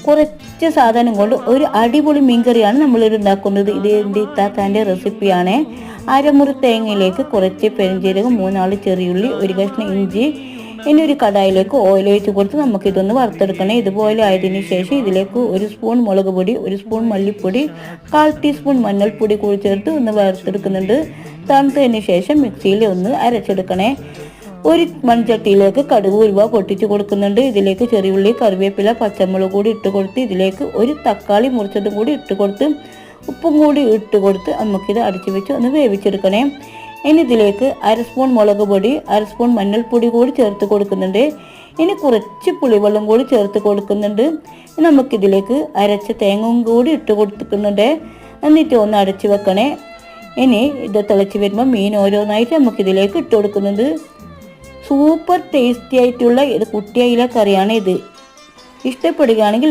കുറച്ച് സാധനം കൊണ്ട് ഒരു അടിപൊളി മീൻകറിയാണ് നമ്മളിവിടെ ഉണ്ടാക്കുന്നത്. ഇത് എൻ്റെ ഇത്താത്താൻ്റെ റെസിപ്പിയാണ്. അരമുറി തേങ്ങയിലേക്ക് കുറച്ച് പെരിഞ്ചീരകം, 3 ചെറിയുള്ളി, ഒരു കഷ്ണം ഇഞ്ചി, ഇനി ഒരു കടായിലേക്ക് ഓയിൽ ഒഴിച്ച് കൊടുത്ത് നമുക്കിതൊന്ന് വറുത്തെടുക്കണം. ഇതുപോലെ ആയതിനു ശേഷം ഇതിലേക്ക് 1 സ്പൂൺ മുളക് പൊടി, 1 സ്പൂൺ മല്ലിപ്പൊടി, 1/4 ടീസ്പൂൺ മഞ്ഞൾപ്പൊടി കൂടി ചേർത്ത് ഒന്ന് വറുത്തെടുക്കുന്നുണ്ട്. തണുത്തതിന് ശേഷം മിക്സിയിൽ ഒന്ന് അരച്ചെടുക്കണേ. ഒരു മൺചട്ടിയിലേക്ക് കടുക് ഉലുവ പൊട്ടിച്ച് കൊടുക്കുന്നുണ്ട്. ഇതിലേക്ക് ചെറിയുള്ളി, കറിവേപ്പില, പച്ചമുളക് കൂടി ഇട്ട് കൊടുത്ത് ഇതിലേക്ക് ഒരു തക്കാളി മുറിച്ചതും കൂടി ഇട്ട് കൊടുത്ത് ഉപ്പും കൂടി ഇട്ട് കൊടുത്ത് നമുക്കിത് അടച്ചു വെച്ച് ഒന്ന് വേവിച്ചെടുക്കണേ. ഇനി ഇതിലേക്ക് 1/2 സ്പൂൺ മുളക് പൊടി, 1/2 സ്പൂൺ മഞ്ഞൾപ്പൊടി കൂടി ചേർത്ത് കൊടുക്കുന്നുണ്ട്. ഇനി കുറച്ച് പുളിവെള്ളം കൂടി ചേർത്ത് കൊടുക്കുന്നുണ്ട്. നമുക്കിതിലേക്ക് അരച്ച തേങ്ങയും കൂടി ഇട്ട് കൊടുക്കുന്നുണ്ട്. എന്നിട്ട് ഒന്ന് അടച്ചു വെക്കണേ. ഇനി ഇത് തിളച്ച് വരുമ്പോൾ മീൻ ഓരോന്നായിട്ട് നമുക്കിതിലേക്ക് ഇട്ട് കൊടുക്കുന്നുണ്ട്. സൂപ്പർ ടേസ്റ്റി ആയിട്ടുള്ള ഇത് കുട്ടിയയില കറിയാണ്. ഇത് ഇഷ്ടപ്പെടുകയാണെങ്കിൽ